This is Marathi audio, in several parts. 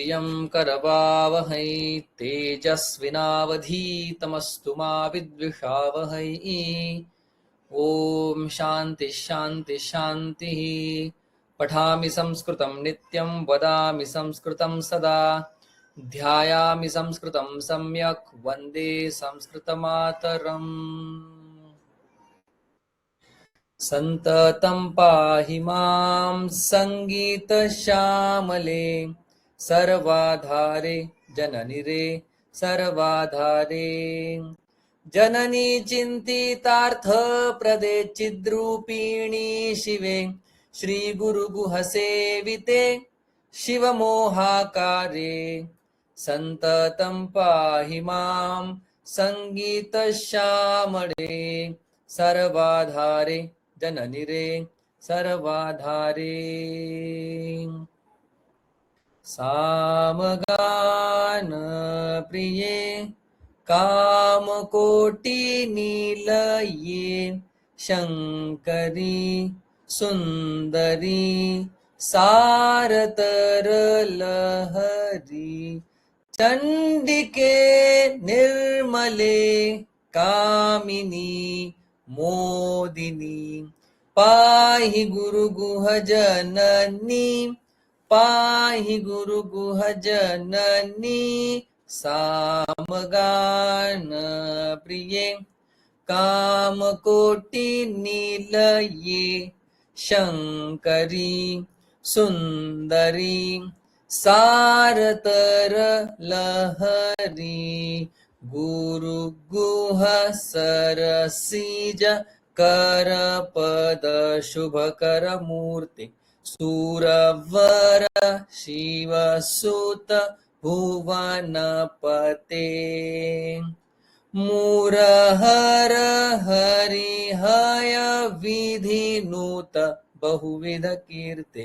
वीर्यं करवावहै तेजस्विनावधीतमस्तु मा विद्विषावहै। ॐ शान्ति शान्ति शान्तिः। पठामि संस्कृतं नित्यं वदामि संस्कृतं सदा ध्यायामि संस्कृतं सम्यक् वन्दे संस्कृतमातरम्। सन्ततं पाहि मां सङ्गीतश्यामले सर्वाधारे जननिरे सर्वाधारे जननी चिन्तितार्थप्रदे चिद्रूपिणी शिवे श्रीगुरुगुहसेविते शिवमोहाकारे सन्ततं पाहि मां सङ्गीतश्यामले सर्वाधारे जननिरे सर्वाधारे सामगानप्रिये कामकोटिनिलये शङ्करी सुन्दरी सारतरलहरी चण्डिके निर्मले कामिनी मोदिनी पाहि गुरुगुहजननी पाहि गुरुगुहजननी सामगानप्रिये कामकोटिनिलये शङ्करी सुन्दरी सारतरलहरी गुरुगुह सरसिज करपदशुभकरमूर्ति सुरवर शिवसुत भुवनपते मुरहर हरिहय विधिनुत बहुविध कीर्ते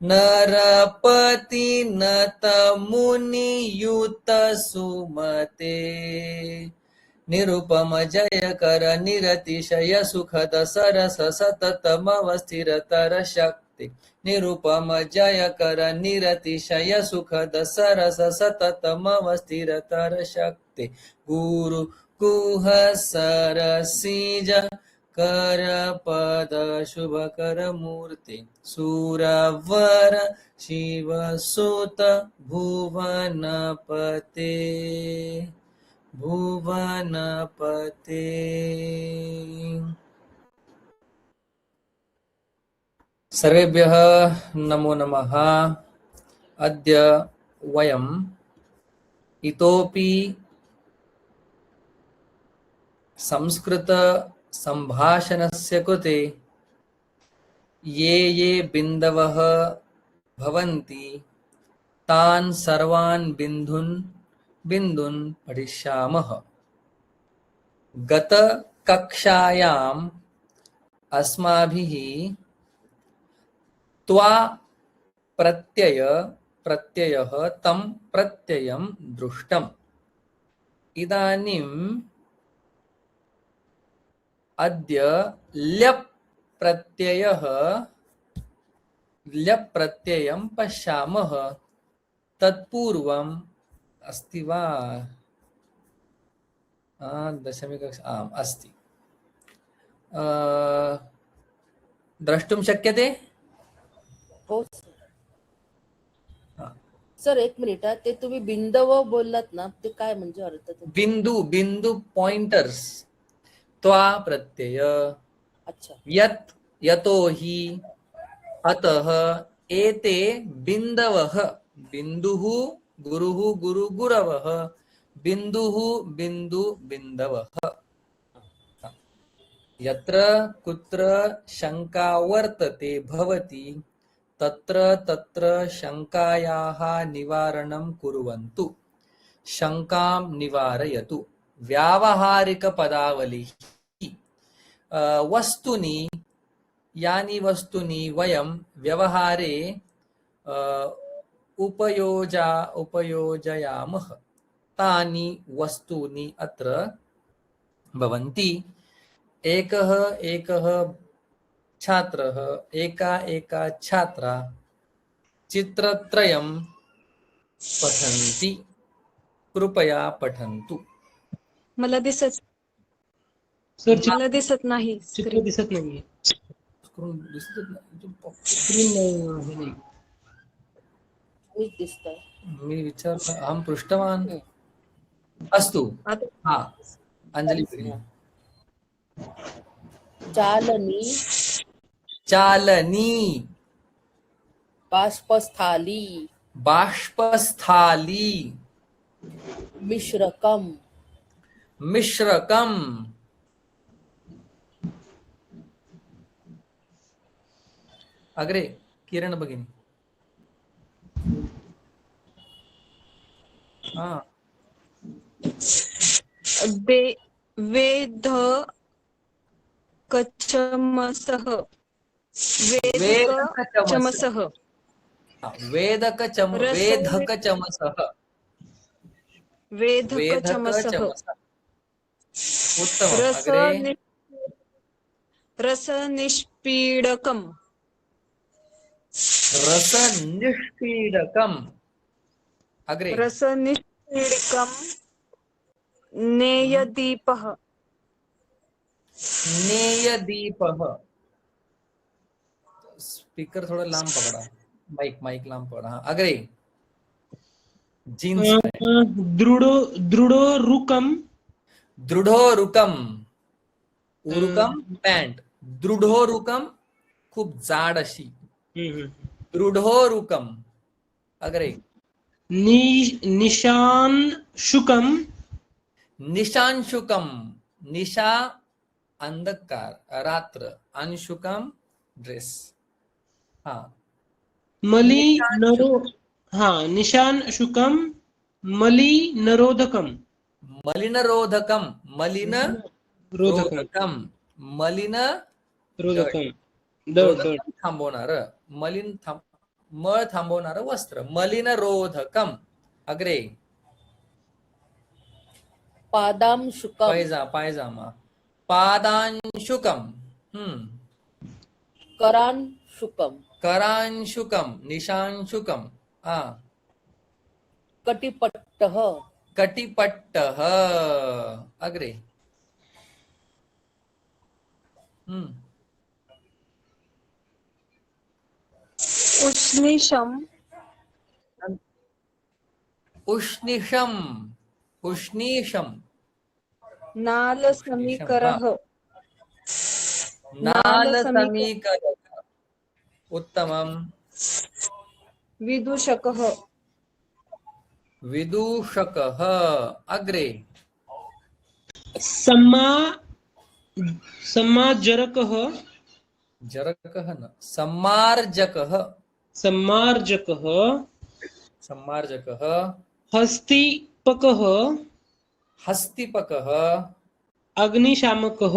नरपति नत मुनियुत सुमते निरुपम जय कर निरतिशय सुखद सरस सततमवस्थिरतर शक्ति निरुपम जय कर निरतिशय सुखद सरस सततमवस्थिरतर शक्ति गुरु गुह सरसिज कर पद शुभ कर मूर्ति सुरवर शिवसुत भुवनपते भुवनपते। सर्वेभ्यः नमो नमः। अद्य वयम् इतोपि संस्कृत संभाषणस्य कृते ये बिन्दवः भवन्ति तान् सर्वान् बिन्दून् पठिष्यामः। गतकक्षायाम् अस्माभिः त्वा प्रत्ययः तं प्रत्ययं दृष्टम्। इदानीम् अद्य ल्यप् प्रत्ययं पश्यामः। तत्पूर्वम् अस्ति वा? दशमी कक्षा आम् अस्ति। द्रष्टुं शक्यते? हो सर, एक मिनिट. ते तुम्ही बिंदव बोललात ना, ते काय म्हणजे अर्थ? बिंदू पॉइंटर्स. त्वा प्रत्यय. अच्छा. यत् यतो हि अतः एते बिन्दवः. बिन्दुः गुरुः गुरु गुरवः बिन्दुः बिन्दु बिन्दवः। यत्र कुत्र शंका वर्तते भवति तत्र तत्र शंकायाः निवारणं कुर्वन्तु। शंकां निवारयतु। व्यावहारिक पदावली वस्तुनि यानि वस्तुनि वयं व्यवहारे उपयोजयामः तानि वस्तूनि अत्र भवन्ति। एकः छात्रः एका छात्रा चित्रत्रयं पठन्ति कृपया पठन्तु. मला दिसत सर मला दिसत नाही चित्र स्क्रीन. दिसत नाहीये. स्क्रीन दिसतच नाही. स्क्रीन नाही. मीच दिसतंय. मी विचारलं अहम पृष्ठवान. अस्तु. आता हा अंजली भगिनी. चालनी चालनी बाष्पस्थाली बाष्पस्थाली मिश्रकम मिश्रकम. अग्रे किरण भगिनी. हा वेद कचमसः वेदिक वेदकचमसः. चमसः हा, वेदकचम रस वेदकचमसः वेदक चमसः वेदकचमसः. उत्तमम्. रस अग्रे रसनिष्पीडकम् रसनिष्पीडकम्. अग्रे रसनिष्पीडकम् नेयदीपः नेयदीपः. स्पीकर थोड़ा लांब पकड़ा. माइक लांब पकड़ा. हाँ, अग्रे जीन्स पैंट. दृढो रुकम. दृढोरुकम. उरुकम पॅन्ट. दृढोरुकम खूप जाड अशी. दृढोरुकम. अग्रे निशान शुकम. निशांशुकम. निशा अंधकार रात्र. अंशुकम ड्रेस. हा निशान शुकम मली नरोधकम. मलिनरोधकम. मलिन रोधकम. मलिन रोधकम. रोधकम थांबवणार. मळ थांबवणार वस्त्र. मलिन रोधकम. अग्रे पादांशुकम पायजामा. पादांशुकम. करांशुकम करांशुकम. निशांशुकम. हा कटिपट्टः कटिपट्टः. अग्रे उष्णीषम् उष्णीषम. उष्णीषम. नालसमीकरः नालसमीकरः. उत्तमम्. विदूषकः विदूषकः. अग्रे सम्मार्जकः. जरकः न सम्मार्जकः. सम्मार्जकः. सम्मार्जकः. हस्तिपकः. हस्तिपकः. अग्निशामकः.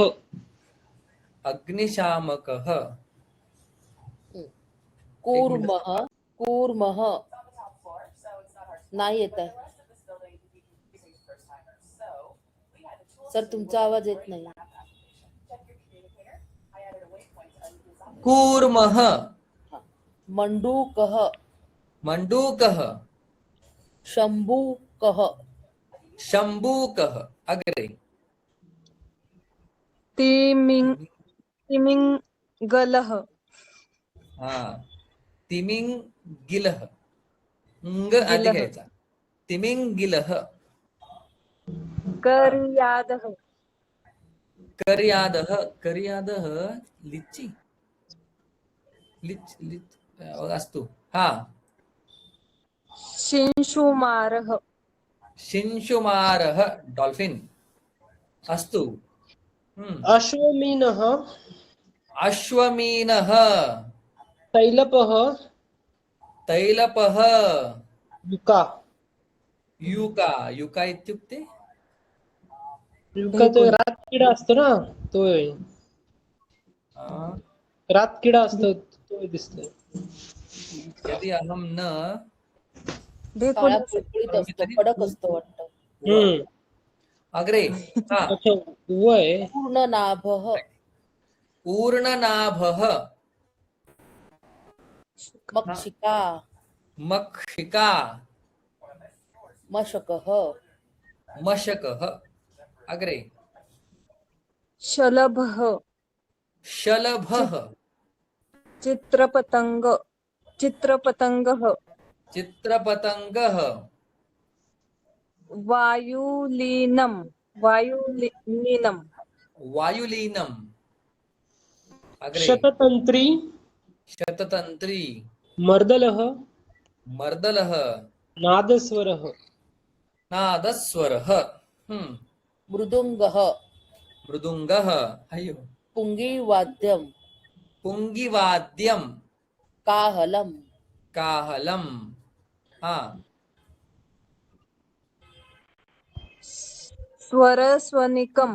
अग्निशामकः. कूर्मः कूर्मः नाही येत आहे. सर तुमचा आवाज येत नाही. कूर्मः. मंडूकः मंडूकः. शंभूकः शंभूकः. अग्रे तिमिंगलः हा तिमिंगिलः. अंग आधी घ्यायचा. तिमिंगिलः. कर्यादः कर्यादः. कर्यादः लिच्ची. अस्तु. हा शिंशुमारः शिंशुमारः. डॉल्फिन. अस्तु. अश्वमीनः. अश्वमीनः. तैलपः. तैलपः. युका. युका. युका इत्युक्ते युका तो रातकिडा असतो ना तो. रातकिडा असतो तो दिसतोय. यदि अहम न काळा पुळपुळीत असतो, कडक असतो वाटतं. अग्रे हा अच्छा वय. पूर्णनाभः पूर्णनाभः. मक्षिका मक्षिका. मशकः मशकः अग्रे शलभः शलभः चित्रपतंग चित्रपतंगः चित्रपतंगः वायुलीनम वायुलीनम वायुलीनम अग्रे शततंत्री शततंत्री मर्दलः मर्दलः नादस्वरः नादस्वरः मृदुङ्गः मृदुंगः अय्यो पुङ्गिवाद्यं पुंगिवाद्यम काहलं काहलम हाँ स्वरस्वनिकम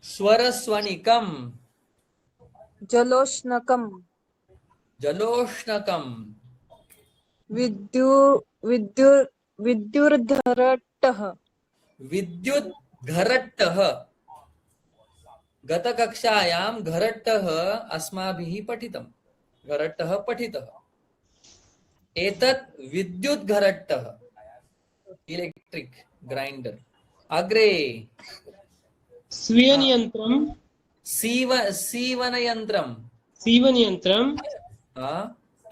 स्वरस्वनिकम जलोष्णकम जलोष्णकम विद्यु विद्यु विद्युर्धरट्टः विद्युत घरट्टः गतकक्षायां घरट्टः अस्माभिः पठितम् घरट्टः पठितः एतत् विद्युत घरट्टः इलेक्ट्रिक ग्राइंडर अग्रे स्वीयनियन्त्रं सीवनयंत्रम सीवनियन्त्रं हाँ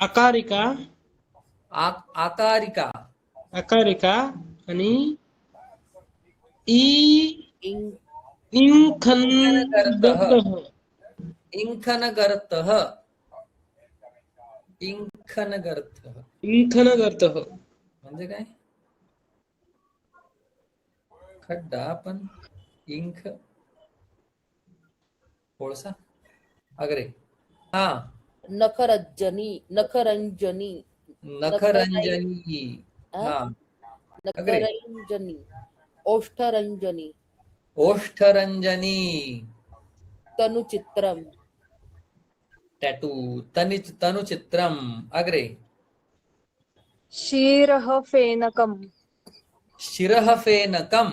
अकारिका आकारिका अकारिका आणि ई इं- इंखनगर्तः इंखनगर्तः इंखनगर्तः इंखनगर्तः म्हणजे काय खड्डा पण इंख कोळसा अग्रे हा नखरंजनी नखरंजनी हा अग्रे नखरंजनी ओष्ठरंजनी ओष्ठरंजनी तनुचित्रम टॅटू तनुचित्रम अग्रे क्षीरः फेनकम शिरः फेनकम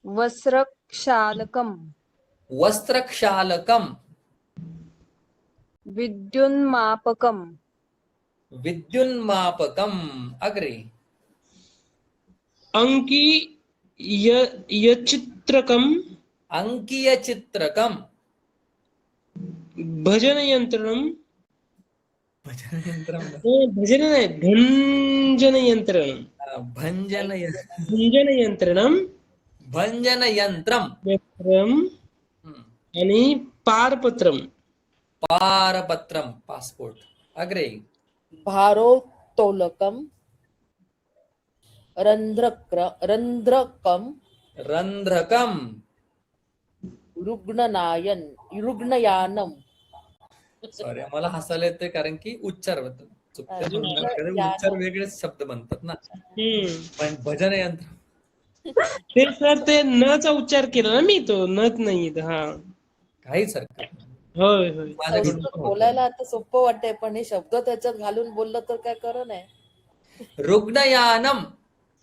वस्त्रक्षालकम वस्त्रक्षालकम विद्युन्मापकम विद्युन्मापकम अग्रे अंकी यचित्रकं अंकीय चित्रकम भजनयन्त्रं भजनयंत्रम भजन नाही भंजनयन्त्रणं भंजन भंजनयन्त्रणं भंजनयंत्रम यंत्रं आणि पारपत्रं पारपत्रम पासपोर्ट अग्रे भारोत्तोलकम रंध्रकम रंध्रकम रुग्णयानम सॉरी मला हसायला येते कारण की उच्चार चुकते उच्चार वेगळेच शब्द बनतात ना पण भजन यंत्र ते सर ते नचा उच्चार केला ना मी तो नच नाही हा काहीच हरकत नाही. होय होय माझ्याकडून संस्कृत पण होतं. बोलायला आता सोपं वाटतंय पण हे शब्द त्याच्यात घालून बोललं तर काय खरं नाही. रुग्णयानम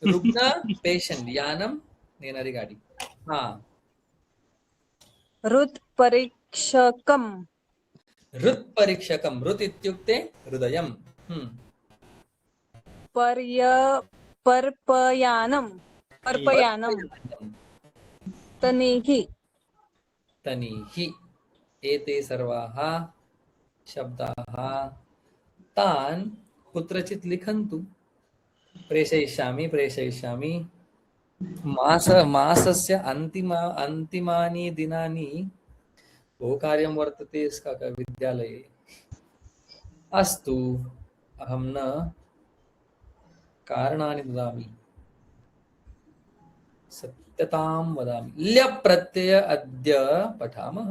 रुग्ण पेशंट यानम नेणारी गाडी हा हृत्परीक्षकम हृत परीक्षकम हृत इत्युक्ते हृदयम पर्पयानम तनीहि तनीहि एते सर्वाः शब्दाः तान् कुत्रचित् लिखन्तु प्रेषयिष्यामि मासस्य अन्तिमानि दिनानि बहु कार्यं वर्तते विद्यालये अस्तु अहं न कारणानि ददामि सत्यतां वदामि ल्यप् प्रत्यय अद्य पठामः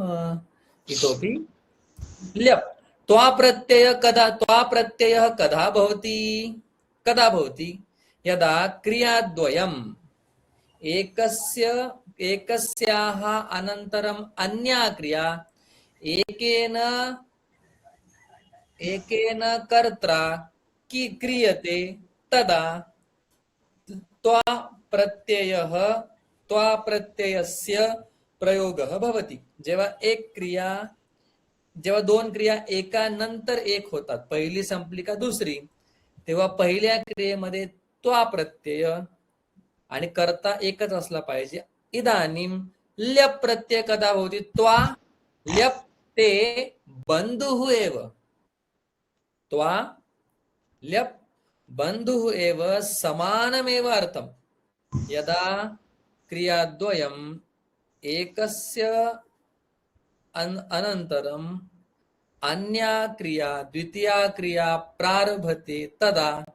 इतोपि ल्यप् त्वा प्रत्ययः कदा भवति यदा क्रियाद्वयम् एकस्याः अनन्तरम् अन्या क्रिया एकेन कर्त्रा क्रियते तदा त्वा प्रत्ययस्य प्रयोगः भवति. जेव्हा दोन क्रिया एका नंतर एक होतात, पहिली संपली का दुसरी, तेव्हा पहिल्या क्रियेमध्ये त्वा प्रत्यय आणि कर्ता एकच असला पाहिजे. इदानीं ल्यप प्रत्यय कदा भवति? त्वा ल्यप ते बंधुः एव. त्वा ल्यप बंधुः एव समानमेव अर्थम. यदा क्रियाद्वयम् एकस्य अनन्तरम् अन्या क्रिया द्वितीया क्रिया प्रारभते तदा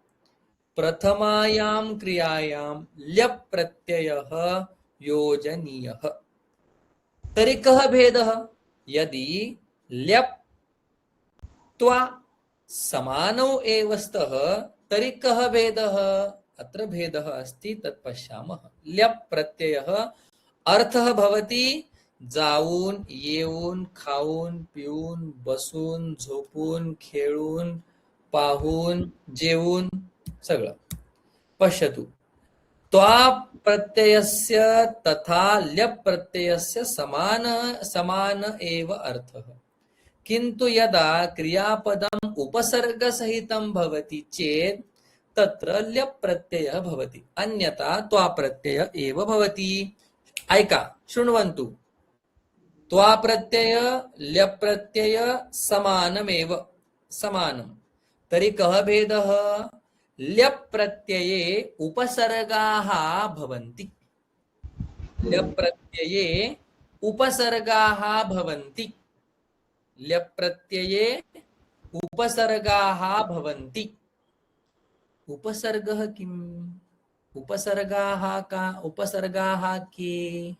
प्रथमायां क्रियायां ल्यप प्रत्ययः योजनीयः. तर्हि कः भेदः? यदि ल्यप त्वा समानौ एव स्तः तर्हि कः भेदः? अत्र भेदः अस्ति, तत् पश्यामः. ल्यप प्रत्ययः अर्थः भवति जाऊन, येऊन, खाऊन, पिऊन, बसून, झोपून, खेळून, पाहून, जेवून सगळं. पश्यतु, त्वा प्रत्ययस्य तथा ल्यप प्रत्ययस्य समान एव अर्थः. किन्तु यदा क्रियापदम् उपसर्गसहितं भवति चेत् तत्र ल्यप प्रत्ययः भवति, अन्यथा त्वा प्रत्यय एव भवति. ऐका, शृण्वन्तु. त्वा प्रत्यय ल्यप प्रत्यय समानमेव, समानम्. तर्हि कः भेदः? ल्यप प्रत्यये उपसर्गाः भवन्ति. ल्यप प्रत्यये उपसर्गाः भवन्ति. ल्यप प्रत्यये उपसर्गाः भवन्ति. उपसर्गः किम्? उपसर्गाः का? उपसर्गाः के?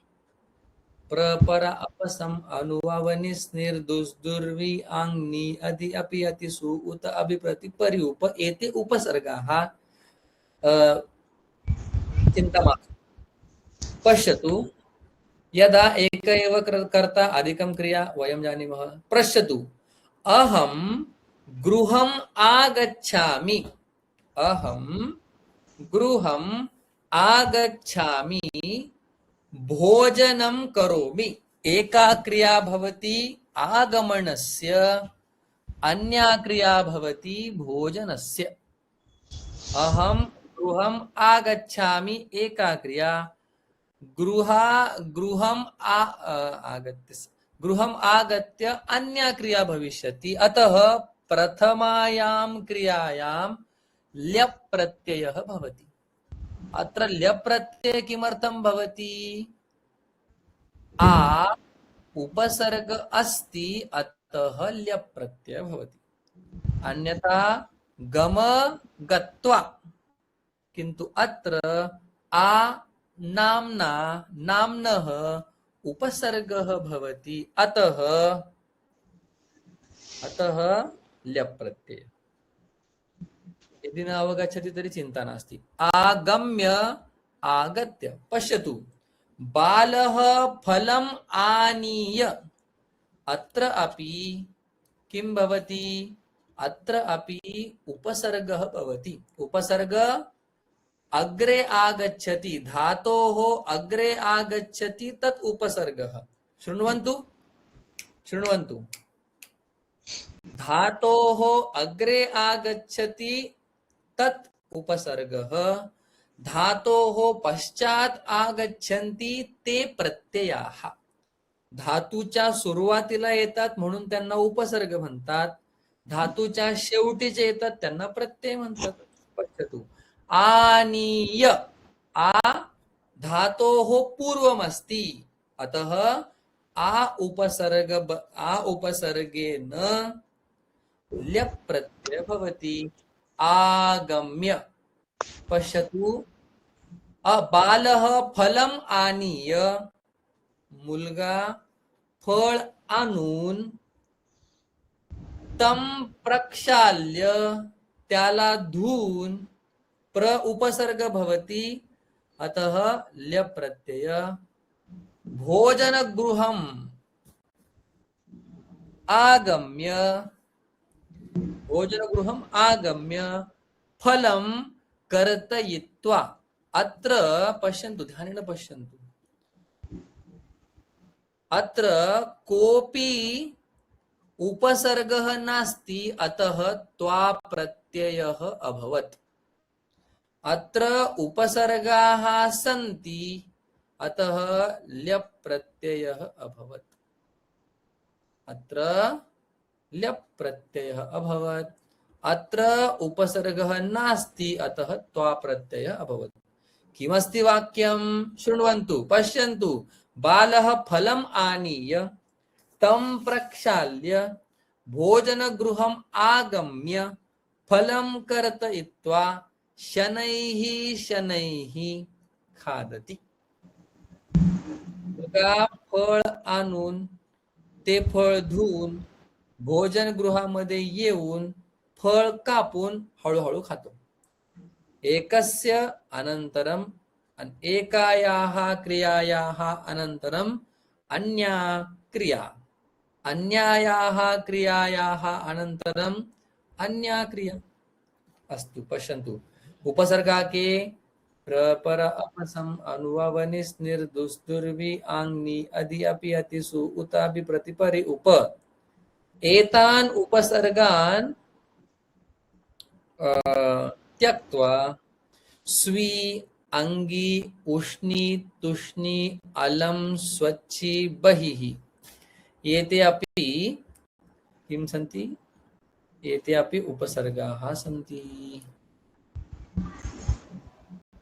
प्रपर अपसम अनुवावनि स्निर दुस दुर्वि आंग नि अधि अपि अति सु उत अभिप्रति परि उप एते उपसर्गाः. चिन्ता मास्तु. पश्यतु, यदा एक एव कर्ता अधिकं क्रिया वयं जानीमः. पश्यतु, अहं गृहम् आगच्छामि. अहं गृहम् आगच्छामि भोजनं करोमि. एका क्रिया भवति आगमनस्य, अन्या क्रिया भवति भोजनस्य. अहं गृहम् आगच्छामि एका क्रिया, गृहम् आगत्य अन्या क्रिया भविष्यति. अतः प्रथमायां क्रियायां ल्यप प्रत्ययः भवति. अत्र ल्यप प्रत्यय किमर्थं भवति? आ उपसर्ग अस्ति, अतः ल्यप प्रत्यय भवति. अन्यथा गम गत्वा. किन्तु अत्र आ नाम्ना नाम्नः उपसर्गः भवति, अतः ल्यप प्रत्यय. यदि न अवगच्छति तर्हि चिन्ता नास्ति. आगम्य आगत्य. पश्यतु, बालः फलम् आनीय. अत्र अपि किं भवति? अत्र अपि उपसर्गः भवति. उपसर्ग अग्रे आगच्छति, धातोः अग्रे आगच्छति, तत् उपसर्गः. शृण्वन्तु, शृण्वन्तु. धातोः अग्रे आगच्छति तत् उपसर्गः. धातोः पश्चात् आगच्छन्ति ते प्रत्ययाः. धातूच्या सुरुवातीला येतात म्हणून त्यांना उपसर्ग म्हणतात. धातूच्या शेवटीचे येतात त्यांना प्रत्यय म्हणतात. पश्यतु, आनीय. आ धातोः पूर्वमस्ति, अतः आ उपसर्गेन ल्यप प्रत्यय भवति. आगम्य. पश्यतु, बालः फलम् आनीय. मुलगा फळ आणून तं प्रक्षाल्य, त्याला धुवून उपसर्ग भवति, अतः ल्यप प्रत्यय. भोजनगृहम् आगम्य. भोजनगृहम् आगम्य फलं कर्तयित्वा. अत्र पश्यन्तु, ध्यानेन पश्यन्तु. अत्र कोऽपि उपसर्गः नास्ति, अतः त्वा प्रत्ययः अभवत्. अत्र उपसर्गाः सन्ति अतः ल्यप् प्रत्ययः अभवत्। अत्र ल्यप् प्रत्ययः अभवत्। अत्र उपसर्गः नास्ति अतः त्वा प्रत्ययः अभवत्। किमस्ति वाक्यं शृण्वन्तु पश्यन्तु। बालः फलम् आनीय तं प्रक्षाल्य भोजनगृहम् आगम्य फलं कर्तयित्वा शनैः शनैः खादति। मुलगा फळ आणून ते फळ धुवून भोजनगृहामध्ये येऊन फळ कापून हळूहळू खातो। एकस्य अनन्तरं एकायाः क्रियायाः अनन्तरं अन्या क्रिया, अन्यायाः क्रियायाः अनन्तरं अन्या क्रिया। अस्तु पश्यन्तु। उपसर्गाके प्रपर अपसम अनुवनिस निर्दुस्तुर्वि आंगनि अधि अपि अतिसु उतापि प्रतिपरि उप एतान उपसर्गान त्यक्त्वा स्वी अंगी उष्णी तुष्णी अलम स्वच्छी बहिः एते अपि किं सन्ति? एते अपि उपसर्गाः सन्ति।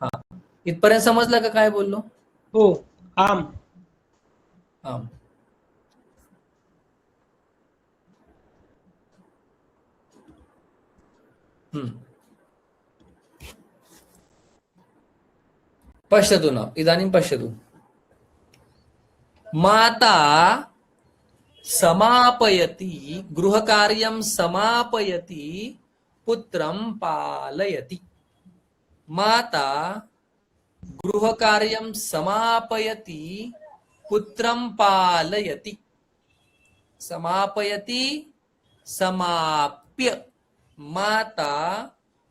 हा, इथपर्यंत समजलं का काय बोललो? हो. आम. आम. पश्यतु न, इदानीं पश्यतु। माता समापयति, गृहकार्यं समापयति, पुत्रं पालयति। माता गृहकार्यं समापयति, पुत्रं पालयति। समापयति, समाप्य। माता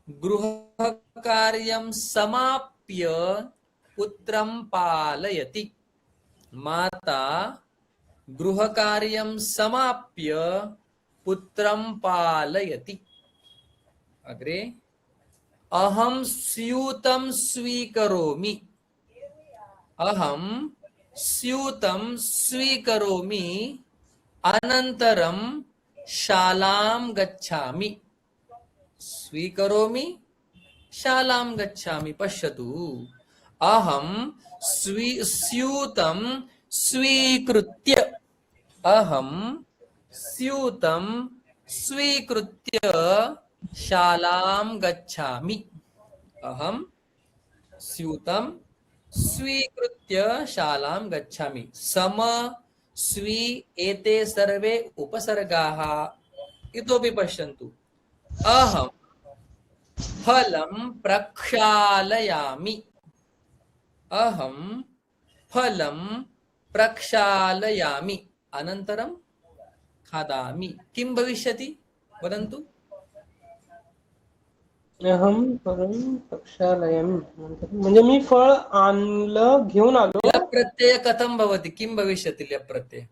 गृहकार्यं समाप्य पुत्रं पालयति। माता गृहकार्यं समाप्य पुत्रं पालयति। अग्रे अहं स्यूतं स्वीकरोमि। अहं स्यूतं स्वीकरोमि अनन्तरं शालां गच्छामि। स्वीकरोमि शालां गच्छामि। पश्यतु, अहं स्यूतं स्वीकृत्य, अहं स्यूतं स्वीकृत्य शालां गच्छामि। अहं स्यूतं स्वीकृत्य शालां गच्छामि। सम स्वी एते सर्वे उपसर्गाः। इतोपि पश्यन्तु। अहं फलं प्रक्षालयामि। अहं फलं प्रक्षालयामि अनन्तरं खादामि। किं भविष्यति वदन्तु? अहं फलं प्रक्षालयामि म्हणजे मी फळ आणलं, घेऊन आलो. ल्यप् प्रत्यय कथं भवति? किं भविष्यति ल्यप् प्रत्यय?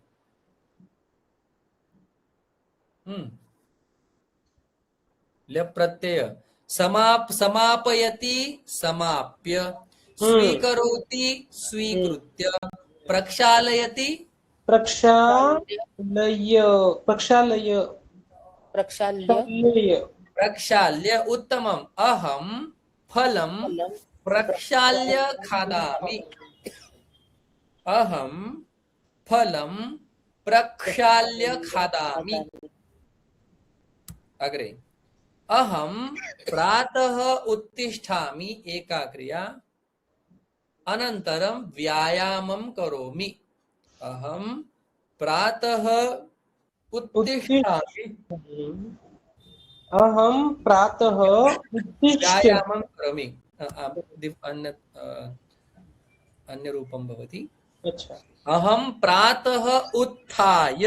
ल्यप् प्रत्यय समापयति समाप्य, स्वीकरोति स्वीकृत्य, प्रक्षालयति प्रक्षालय प्रक्षालय प्रक्षाल्य प्रक्षाल्य। उत्तमम्। अहं फलं प्रक्षाल्य खादामि। अहं फलं प्रक्षाल्य खादामि। अग्रे अहं प्रातः उत्तिष्ठामि, एका क्रिया, अनन्तरं व्यायामं करोमि। अहं प्रातः उत्तिष्ठामि, अहं प्रातः उत्तिष्ठामि, व्यायामं करोमि। अन्य रूपं भवति। अच्छा। अहं प्रातः उत्थाय,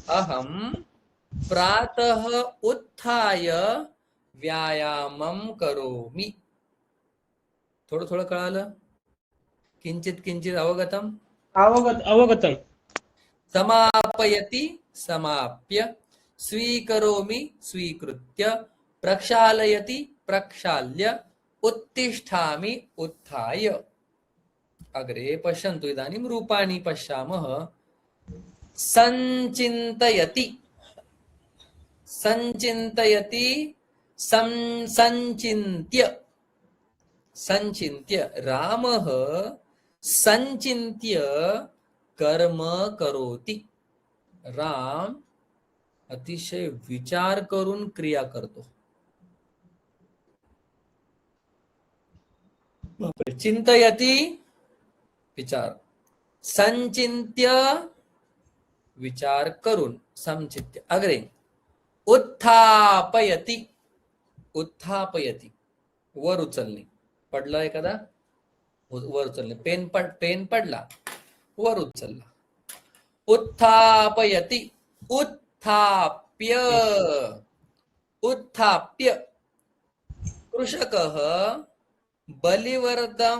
अहं प्रातः उत्थाय व्यायामं करोमि। थोडं थोडं कळालं? किंचित किंचित अवगतम्? अवगतम्। समापयति समाप्य, स्वीकरोमि स्वीकृत्य, प्रक्षालयति प्रक्षाल्य, उत्तिष्ठामि उत्थाय। अग्रे पश्यन्तु इदानीं रूपाणि पश्यामः। सञ्चिन्तयति, सञ्चिन्तयति, सञ्चिन्त्य, सञ्चिन्त्य। रामः सञ्चिन्त्य कर्म करोति। राम अतिशय विचार करून क्रिया करतो। चिंतयति विचार, संचिंत्य विचार करून, समचित्य। अग्रे उत्थापयति, उत्थापयति वर उचलणे, पडला एखादा वर उचलणे, पेन पडला वर उचलला, उत्थापयति, उत्थाप्य, उत्थाप्य। कृषकः बलिवर्दम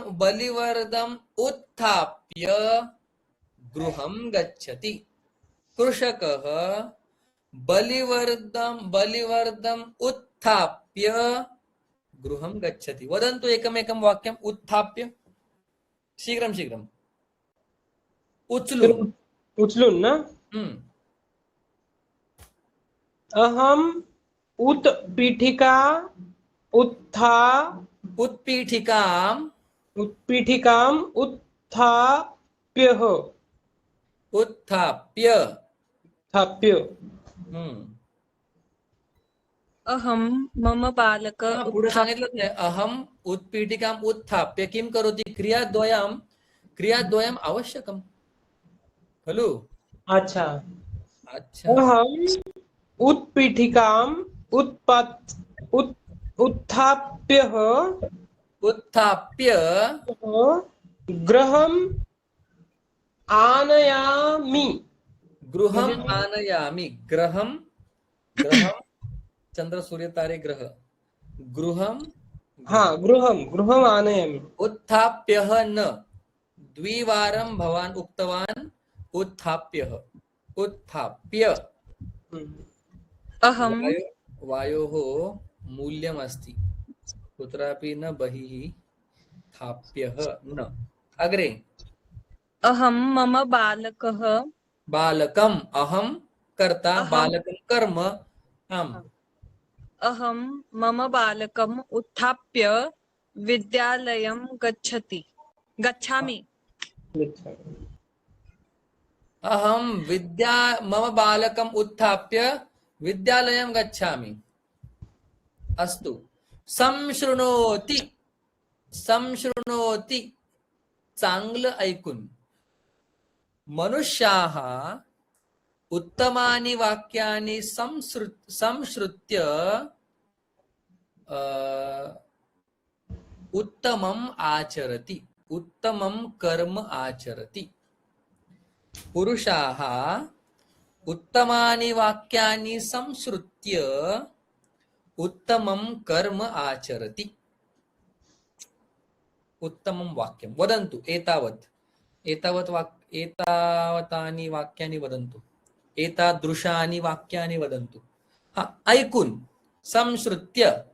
उत्थाप्य गृहं गच्छति। कृषकः बलिवर्दम उत्थाप्य गृहं गच्छति। वदन्तु एकमेकं वाक्यम्। उत्थाप्य, शीघ्रं शीघ्रं। उचलून, उचलून ना। अहम उत्पीठिका उत्पीठिकाम् उत्थाप्य, उत्थाप्य। अहं मम बालक पुढे सांगितलं नाही, अहम उत्पीठिकाम् उत्थाप्य किं करोति। क्रियाद्वयम् आवश्यकम् खलु। अच्छा अच्छा। अहम उत्पीठिकाम् उत्थाप्य गृहम् आनयामि। गृहम् आनयामि। गृहम् चंद्र सूर्य तारे ग्रह। गृहम्, हाँ, गृहम् आनयामि। उत्थाप्यः न, द्विवारं भवान् उक्तवान् उत्थाप्यः। उत्थाप्य। अहं वायोः मूल्यमस्ति, कुत्रापि न बहिः थाप्यः न। अग्रे अहं मम बालकः बालकम्, अहं कर्ता, बालकं कर्म। आम्। अहं मम बालकम् उत्थाप्य विद्यालयं गच्छामि। अहं मम बालकम् उत्थाप्य विद्यालयं गच्छामि। अस्तु। संशृणोति, संशृणोति चांगलं ऐकून। मनुष्याः उत्तमानि वाक्यानि संश्रुत्य उत्तमम् आचरति, उत्तमं कर्म आचरति। पुरुषाः उत्तमानि वाक्यानि संश्रुत्य उत्तमं कर्म आचरति। उत्तमं वाक्यं वदन्तु। एतावतानि वाक्यानि वदन्तु। एतादृशानि वाक्यानि वदन्तु। हा, ऐकून, संश्रुत्य।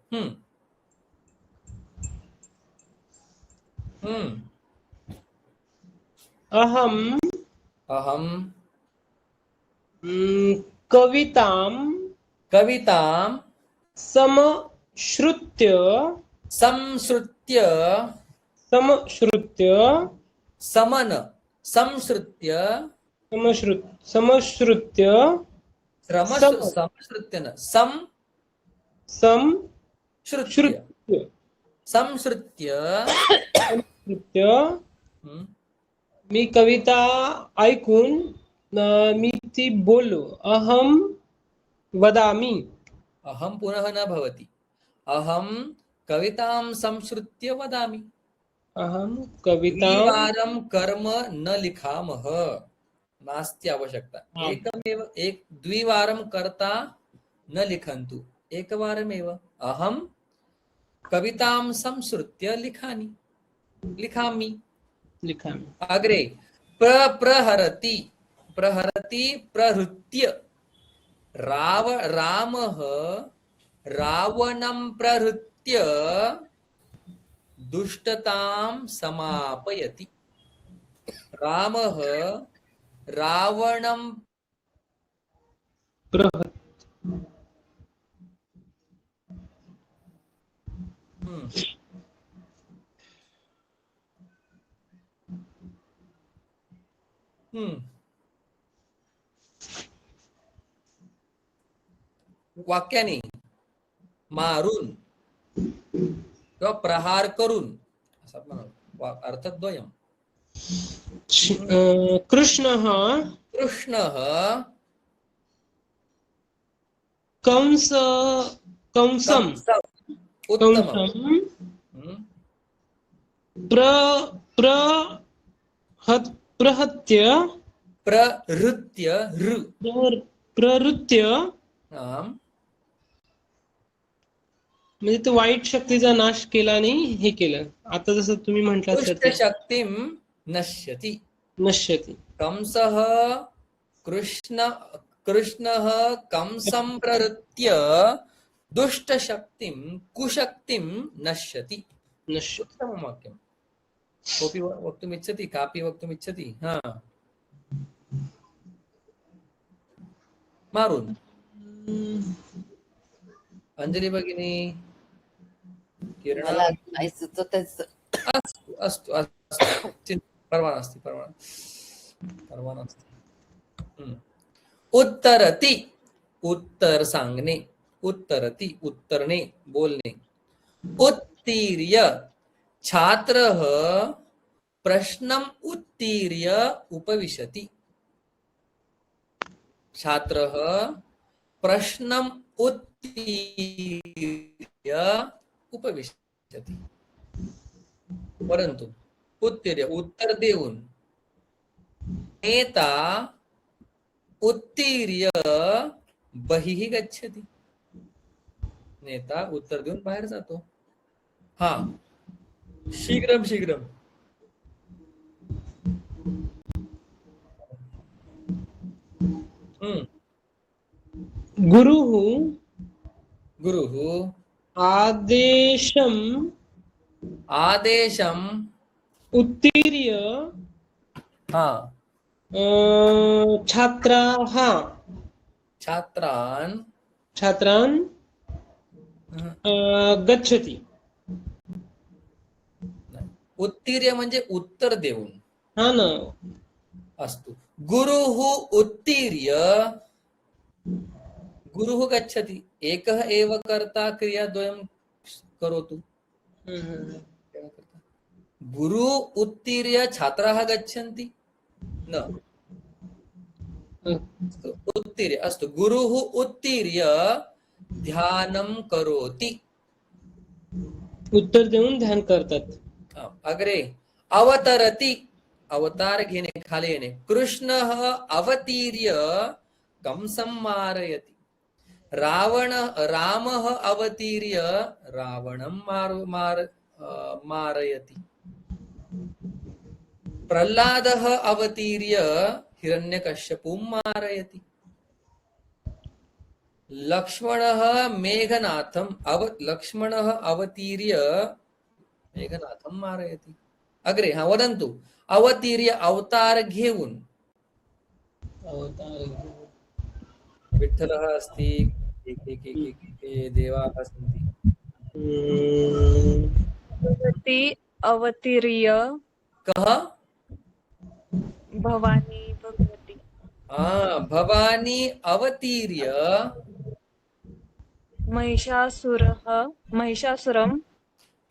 अहम कवितां समश्रुत्य मी कविता ऐकून मी ती बोललो। अहम वदामि। अहम पुनः न भवति। अहम कवितां संश्रुत्य वदामि। अहम कवितां द्विवारं कर्म न लिखामः, नास्ति आवश्यकता। द्विवारं कर्ता न लिखन्तु, एकवारमेव। अहम कवितां संश्रुत्य लिखामि। अग्रे प्रहरति, प्रहृत्य। रामः रावणं प्रहृत्य दुष्टतां समापयति। रामः रावणं प्रहत हम्म, हम्म, वाक्याने मारून किंवा प्रहार करून असं आपण म्हणू. अर्थद्वयम्. कृष्णः कृष्णः कंस कंसं कंसम् उत्तमम्. कंसं हम्म, प्रहत्य प्रहृत्य प्रवृत्य आम्, म्हणजे तो वाईट शक्तीचा नाश केला आणि हे केलं. आता जसं तुम्ही म्हटलात तर ते दुष्टशक्तिं नश्यति. नश्यति. कंसः कृष्णः कंसं प्रहृत्य दुष्टशक्तिं कुशक्तिं नश्यति. नश्यति. उत्तमं वाक्यम्. कोऽपि वक्तुमिच्छति? कापि वक्तुमिच्छति? हा, मारून. अंजली भगिनी, किरणा, मला नाही सुचत आहे. अस्तु अस्तु अस्तु, परवा नास्ति, परवा नास्ति. उत्तरति, उत्तर सांगणे. उत्तरति, उत्तरणे, बोलणे. उत्तीर्य, छात्रः प्रश्नम् उत्तीर्य उपविशति. छात्रः प्रश्नम् उत्तीर्य उपविशति. परंतु उत्तीर्य उत्तर देऊन, नेता उत्तीर्य बहिः गच्छति. नेता उत्तर देऊन बाहेर जातो. हा, शीघ्रं शीघ्रं. गुरुः गुरुः आदेशम् उत्तीर्य हा छात्रान् गच्छति. उत्तीर्य म्हणजे उत्तर देऊन. हा ना. अस्तु. गुरुः उत्तीर्य गुरुः गच्छति. एकः एव कर्ता क्रियाद्वयं करोतु. गुरु उत्तीर्य छात्राः गच्छन्ति न. उत्तीर्य अस्तु. गुरुः उत्तीर्य ध्यानं करोति. उत्तर देऊन ध्यान करतात. अग्रे अवतरति, अवतार घेणे, खाली येणे. कृष्णः अवतीर्य कंसं मारयति. रामः अवतीर्य रावणं मारयति. प्रह्लादः अवतीर्य हिरण्यकश्यपुं मारयति. लक्ष्मणः अवतीर्य मेघनाथं मारयति. अग्रे हा वदन्तु. अवतीर्य अवतार घेऊन. विठ्ठलः अस्ति, के देवाः सन्ति. भगवती अवतीर्य कः? भवानी भगवती. भवानी अवतीर्य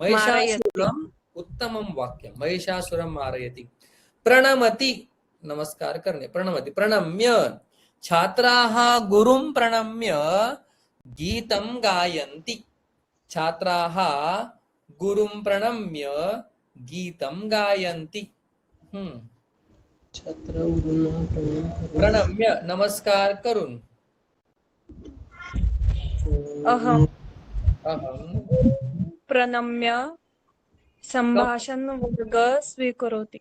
महिषासुरम् उत्तमं वाक्यं. महिषासुरं मारयति. प्रणमति, नमस्कार करणे. प्रणमति, प्रणम्य. छात्राः गुरुं प्रणम्य गीतं गायन्ति. छात्राः गुरुं प्रणम्य गीतं गायन्ति. प्रणम्य नमस्कार करून. अहं प्रणम्य संभाषण वर्ग स्वीकरोति.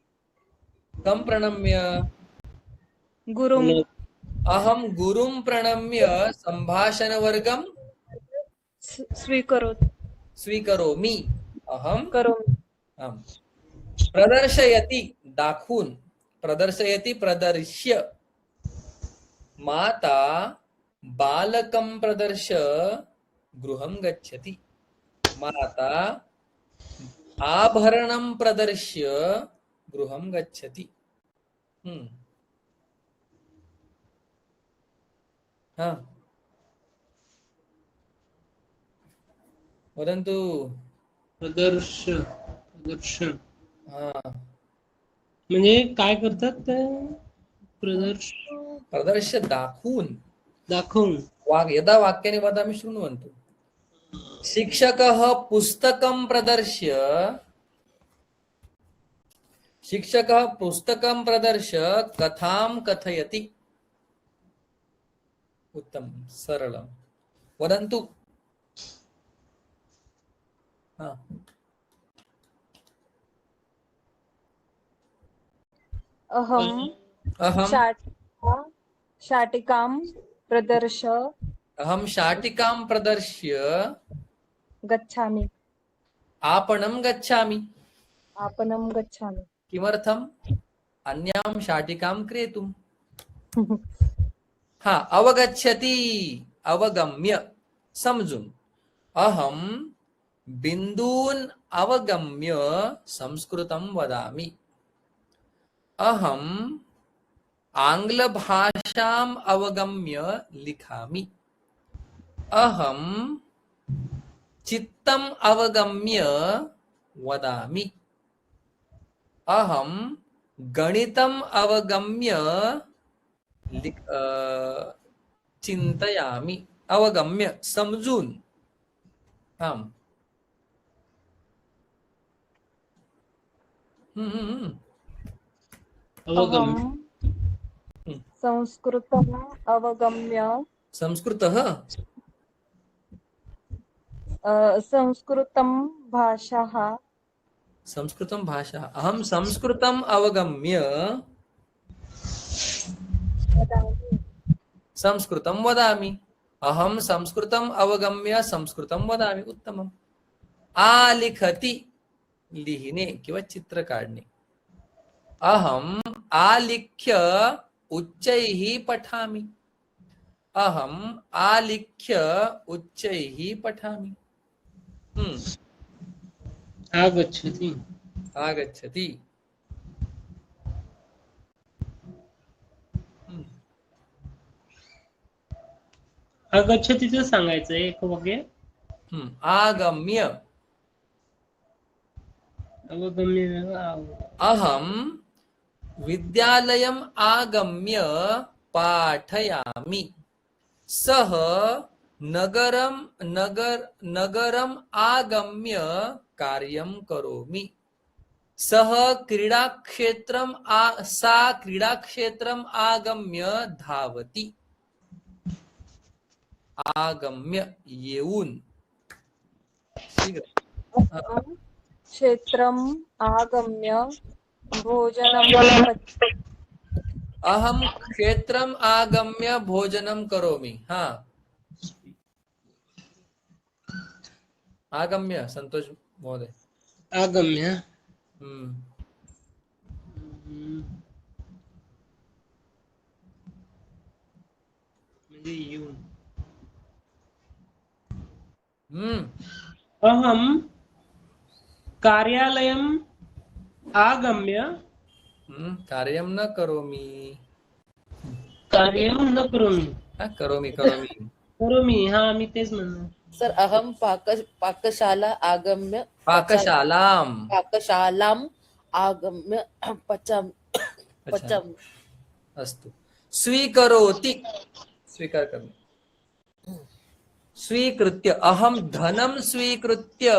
कं प्रणम्य? गुरुं. अहं गुरुं प्रणम्य संभाषण वर्गं स्वीकरोति. स्वीकरोमि. अहं करोमि. आम प्रदर्शयति दाखवून, प्रदर्शयति प्रदर्श्य, माता बालकं प्रदर्श्य गृहं गच्छति, माता आभरणं प्रदर्श्य गृहं गच्छति. हा वदन्तु. प्रदर्शन हा म्हणजे काय करतात ते? प्रदर्श्य दाखवून. दाखवून. यदा वाक्यानि वदामि शृण्वन्तु. शिक्षकः पुस्तकं प्रदर्श्य कथां कथयति. उत्तम, सरलम. वदन्तु. अहं शाटिकां प्रदर्श्य गच्छामि. आपणं गच्छामि. किमर्थम्? अन्यां शाटिकां क्रेतुं. हा अवगच्छति, अवगम्य, समजून. अहं बिंदून् अवगम्य संस्कृतं वदामि. अहम् आङ्ग्लभाषाम् अवगम्य लिखामि. अहं चित्तम् अवगम्य वदामि. अहं गणितम् अवगम्य चिन्तयामि. अवगम्य, समजून. आम्. संस्कृतम् अवगम्य संस्कृतः संस्कृतं भाषा. अहं संस्कृतम् अवगम्य संस्कृतं वदामि. अहं संस्कृतम् अवगम्य संस्कृतं वदामि. उत्तमम्. आलिखति, लिहिणे किंवा चित्र काढणे. अहम् आलिख्य उच्चैः पठामि. अहम् आलिख्य उच्चैः पठामि. आगच्छति. आगच्छतीचं सांगायचं एक वाक्य. आगम्य. अहं विद्यालयम् आगम्य पाठयामि. सः नगरम् आगम्य कार्यं करोमि. सा क्रीडाक्षेत्रम् आगम्य धावति. आगम्य, येऊन. क्षेत्रम् आगम्य भोजनं. अहं क्षेत्रम् आगम्य भोजनं करोमि. हा आगम्य, संतोष महोदय. आगम्य. म्हणजे येऊन. अहं कार्यालयम् आगम्य कार्यं न करोमि. कार्यं न करोमि. करोमि. हा मी तेच म्हणणार. सर अहम पाकशालाम् आगम्य पचामि. अस्तु. स्वीकरोति, स्वीकार करणे. स्वीकृत्य, अहं धनं स्वीकृत्य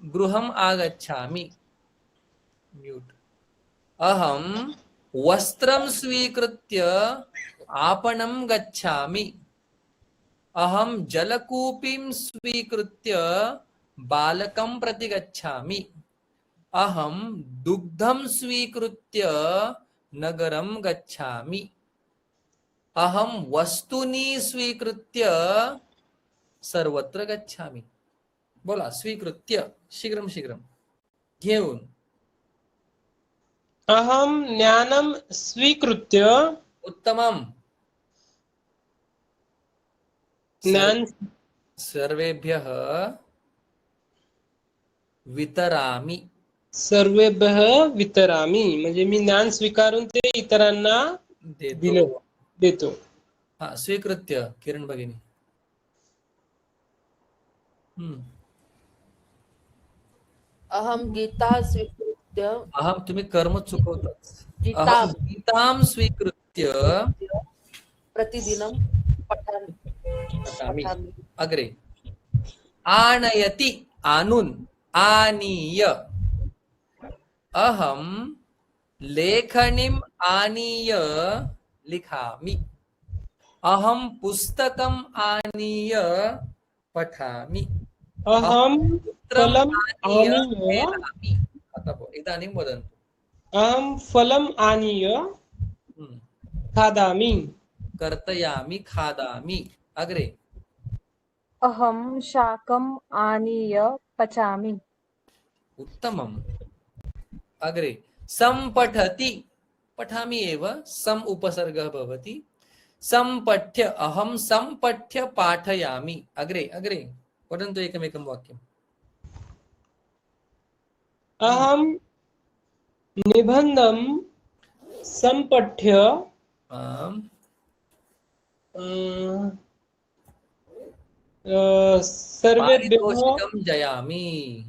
गृहम् आगच्छामि. म्यूट. अहं वस्त्रं स्वीकृत्य आपणं गच्छामि. अहं जलकूपीं स्वीकृत्य बालकं प्रति गच्छामि. अहं दुग्धं स्वीकृत्य नगरं गच्छामि. अहं वस्तूनि स्वीकृत्य सर्वत्र गच्छामि. बोला, स्वीकृत्य. शीघ्रं. घेऊन. अहम ज्ञानम स्वीकृत्य. उत्तमम. ज्ञान सर्वेभ्यः वितरामि. सर्वेभ्यः वितरामि म्हणजे मी ज्ञान स्वीकारून ते इतरांना देतो. देतो. हा, स्वीकृत्य किरण भगिनी. अहम गीता स्वीकृत्य. अहम तुम्ही कर्म चुकवतात. गीता अहम गीताम स्वीकृत्य प्रतिदिनं पठामि. पठामि. अग्रे. आनयति आणून. आनीय. अहम लेखनीम आनीय लिखामि. अहम पुस्तकम आनीय पठामि. अहम फलम आनीय आनीय. मेलामि. आता इदानीं वदन्तु. अहम फलम आनीय खादामि. कर्तयामि खादामि. अग्रे. अहम शाकम आनीय पचामि. उत्तमम्. अग्रे. सम्पठति. पठामि एव. सम उपसर्गः भवति. सम्पठ्य. अहं सम्पठ्य पाठयामि. अग्रे अग्रे वदन्तु एकमेकं वाक्यम्. अहम निबन्धं सम्पठ्य आम्. सर्वेभ्यः पारितोषिकं जयामि.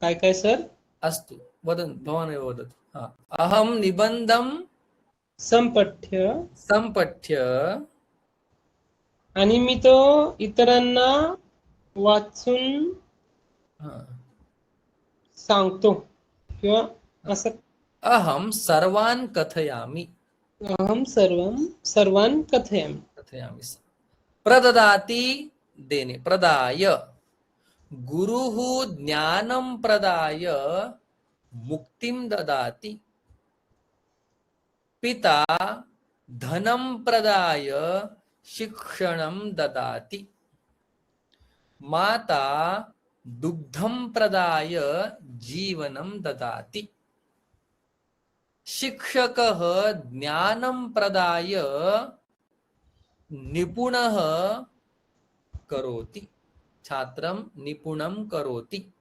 काय काय सर. अस्तु वदन्तु, भवानेव वदतु. हा. अहं निबन्धं सम्पठ्य सम्पठ्य आणि मी तो इतरांना वाचून सांगतो किंवा असं. अहं सर्वान् कथयामि. अहम सर्वान् कथयामि. प्रददाति देने. प्रदाय. गुरुः ज्ञानं प्रदाय मुक्तिं ददाति. पिता धनं प्रदाय शिक्षणं ददाति. माता दुग्धं प्रदाय जीवनं ददाति. शिक्षकः ज्ञानं प्रदाय निपुणः करोति. छात्रं निपुणं करोति.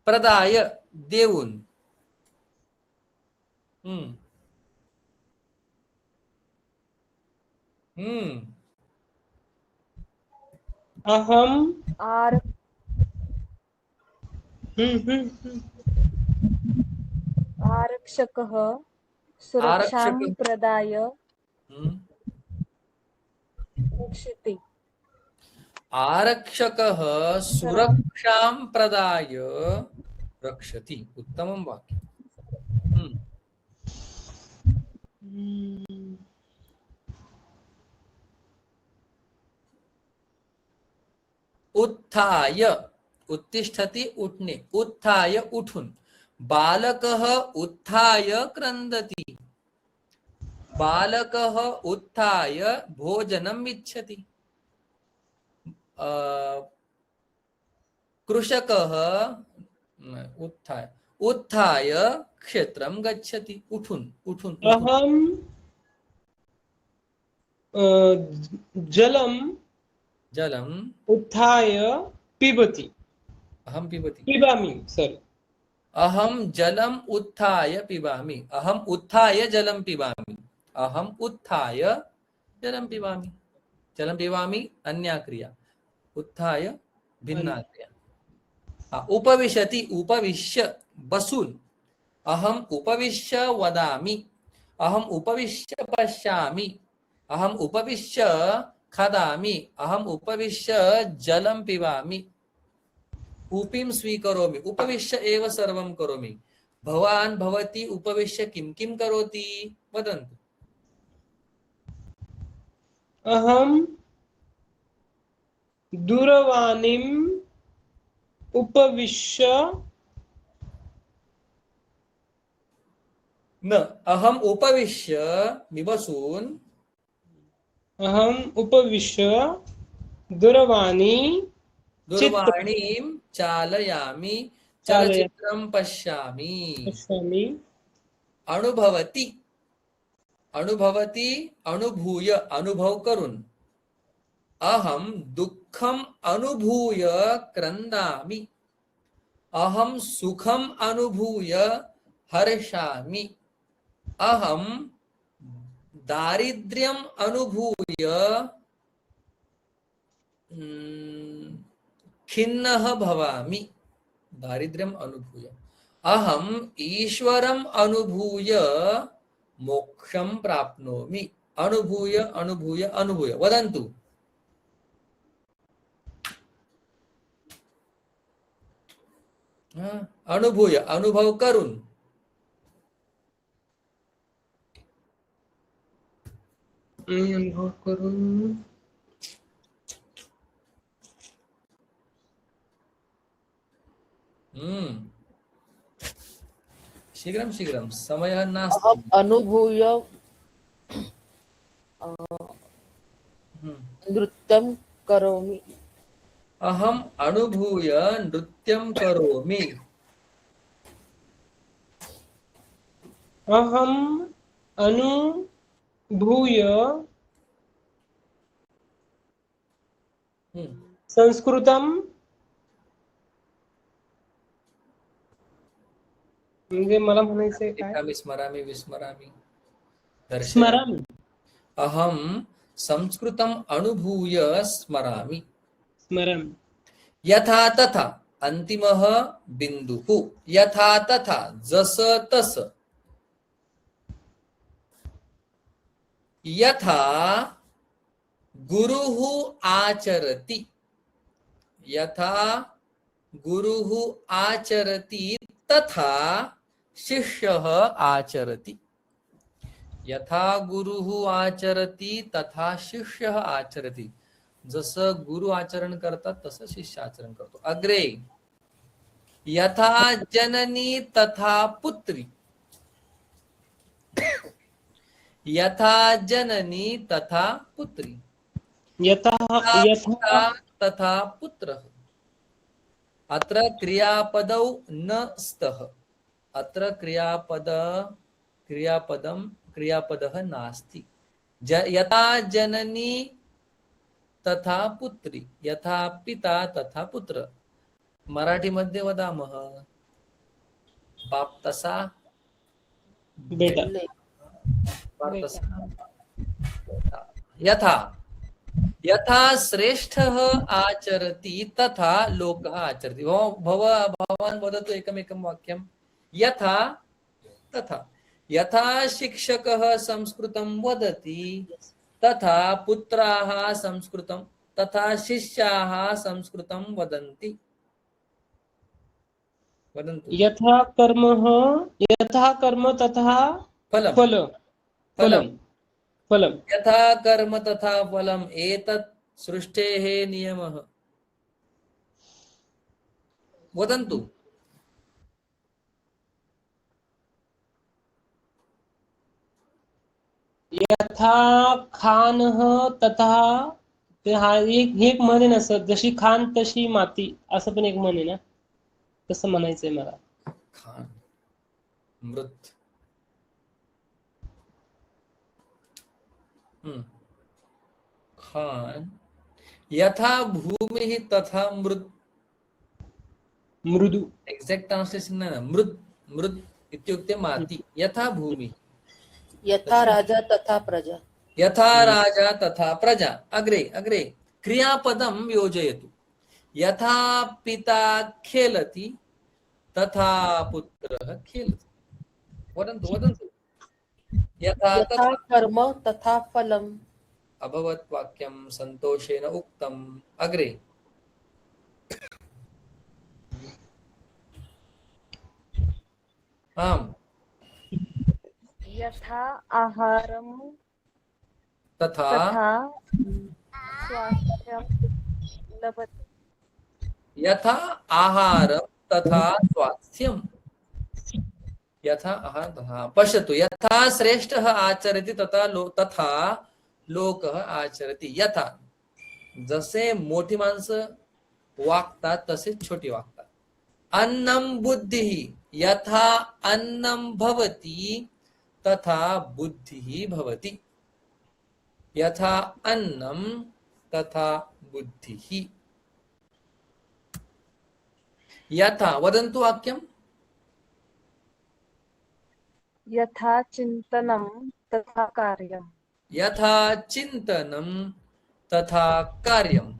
प्रदाय देऊन. अहम आरक्षकः सुरक्षां प्रदाय रक्षति. आरक्षकः सुरक्षां प्रदाय रक्षति. उत्तमं वाक्यम्. उत्थाय. उत्तिष्ठति उठणे. उत्थाय उठून. बालकः उत्थाय क्रन्दति. बालकः उत्थाय भोजनम् इच्छति. कृषकः उत्थाय क्षेत्रं गच्छति. उठून उठून. अहम जलम उत्थाय पिबति. अहं पिबामि सर. अहं जलम् उत्थाय पिबामि. अहम् उत्थाय जलं पिबामि. अहम् उत्थाय जलं पिबामि. जलं पिबामि अन्या क्रिया. उत्थाय भिन्ना क्रिया. उपविशति. उपविश्य बसून. अहम् उपविश्य वदामि. अहम् उपविश्य पश्यामि. अहम् उपविश्य खादामि. अहम् उपविश्य जलं पिबामि. कूपीं स्वीकरोमि. उपविश्य एव सर्वं करोमि. भवान् भवती उपविश्य किं किं करोति वदन्तु. अहम दूरवाणीम् उपविश्य न. अहम् उपविश्य निवसून. अहम उपविश्य दूरवाणीं दूरवाणीं चालयामि. चलचित्रं पश्यामि. पश्यामि. अनुभवति. अनुभवति अनुभूय अनुभव करून. अहम दुःखम अनुभूय क्रंदामि. अहम सुखम अनुभूय हर्षामि. अहम दारिद्र्यम अनुभूय खिन्नः भवामि. दारिद्र्यम अनुभूय. अहम ईश्वरम अनुभूय मोक्षं प्राप्नोमि. अनुभूय अनुभूय अनुभूय. वदन्तु. अनुभूय अनुभव करून. अनुभव करून. शीघ्रं शीघ्रं समयः नास्ति. अहम् अनुभूय नृत्यं करोमि. अहम अनुभूय नृत्यं करोमि. अहम अनुभूय संस्कृतं. म्हणजे मला म्हणायचंय काय? विस्मरामि विस्मरामि. स्मरामि. अहम संस्कृतम अनुभूय स्मरामि. स्मरामि. यथा तथा अंतिमः बिंदुः. यथा तथा जस तस. यथा गुरुः आचरति. यथा गुरुः आचरति तथा शिष्यः आचरति. यथा गुरुः आचरति तथा शिष्यः आचरति. जसं गुरु आचरण करतात तसं शिष्य आचरण करतो. अग्रे. यथा जननी तथा पुत्री. यथा जननी तथा पुत्री. यथा पिता तथा पुत्रः. अत्र क्रियापदौ न स्तः. अत्र क्रियापदः नास्ति. यथा जननी तथा पुत्री. यथा पिता तथा पुत्र. मराठीमध्ये वदामः बाप तसा बेटा. बाप तसा. यथा यथा श्रेष्ठः आचरति तथा लोकः आचरति. भवान् वदतु एकमेकं वाक्यं. यथा तथा. यथा शिक्षकः संस्कृतं वदति तथा पुत्राः संस्कृतं तथा शिष्याः संस्कृतं वदन्ति. वदन्तु. यथा कर्म तथा फलम्. यथा कर्म तथा फलम्. एतत् सृष्टेः नियमः. वदन्तु. यथा खानः तथा. हा एक म्हण आहे ना सर. जशी खान तशी माती असं पण एक म्हण आहे ना. तसं म्हणायचंय मला. खान मृत. खान. यथा भूमिः तथा मृदु. एक्झॅक्ट ट्रान्सलेशन नाही ना. मृद इत्युक्ते माती. यथा भूमि. यथा राजा तथा प्रजा. यथा राजा तथा प्रजा. अग्रे अग्रे. क्रियापदं योजयतु. यथा पिता खेलति तथा पुत्रः खेलति. वदन्तु वदन्तु. यथा यथा कर्म तथा फलम्. अभवत् वाक्यं सन्तोषेण उक्तम्. अग्रे. आम्. यथा आहारं तथा स्वास्थ्यं लभते. यथा आहारं तथा स्वास्थ्यं. यथा आहार तथा. पश्यतु. यथा श्रेष्ठः आचरति तथा लोकः आचरति. यथा जसे मोठी माणसं वागतात तसे छोटी वागतात. अन्नं बुद्धिः यथा अन्नं भवति तथा बुद्धिः भवति। यथा अन्नं तथा बुद्धिः। यथा वदन्तु वाक्यं। यथा चिन्तनं तथा कार्यम्। यथा चिन्तनं तथा कार्यम्।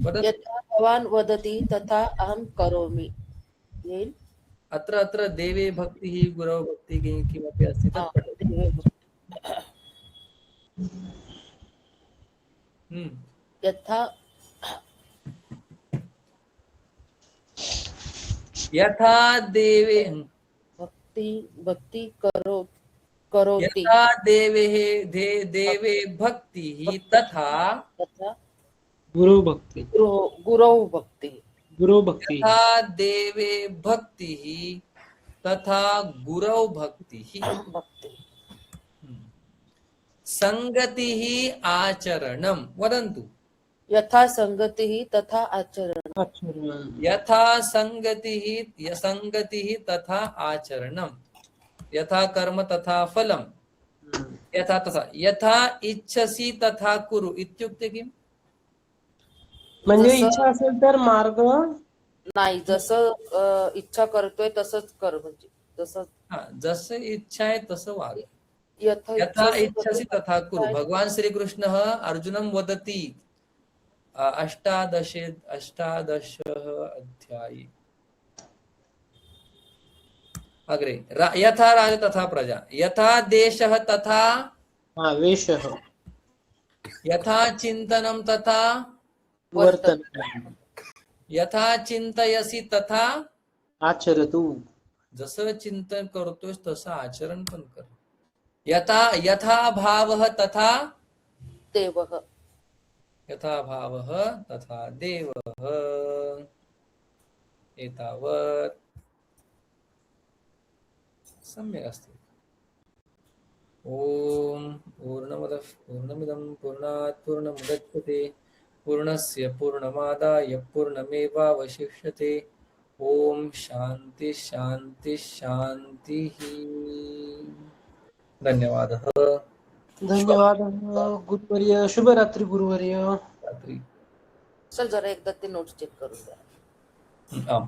वदतु। यथा भवान् वदति तथा अहं करोमि। येन अत्र देवे भक्तिः गुरौ भक्तिः किमपि अस्ति तत् पठतु। यथा यथा देवे भक्ति करोति यथा देवे भक्तिः तथा गुरु भक्ति गुरौ भक्ति। यथा देवे भक्तिः तथा गुरौ भक्तिः। संगतिः आचरणं। वदन्तु। यथा संगतिः तथा आचरणं। यथा संगतिः तथा आचरणं। यथा कर्म तथा फलम। यथा तथा यथा इच्छसि तथा कुरु इत्युक्ते किम? म्हणजे इच्छा असेल तर मार्ग नाही, जसं इच्छा करतोय तसंच कर, म्हणजे जसं इच्छा आहे तसं वाग। यथा यथा इच्छसि तथा कुरु। भगवान श्री कृष्ण अर्जुनं वदति 18 अध्याये अग्रे यथा राजा तथा प्रजा, यथा देशः तथा वेशः, यथा चिन्तनं तथा वर्तनं, यथा चिंतयसि तथा आचरतु। जसं चिंतन करतोस तसं आचरण पण कर। यथा भावः तथा देवः। यथा भावः तथा देवः। एतावत् सम्यक् अस्ति। ॐ पूर्णमदः पूर्णमिदं पूर्णात् पूर्णमुदच्यते पूर्णस्य पूर्णमादाय पूर्णमेवावशिष्यते। ॐ शान्ति शान्ति शान्तिः। धन्यवादः। गुरुवर्य। शुभरात्री गुरुवर्य। रात्री। चल जरा एकदा ते नोट्स चेक करून द्या। आम्।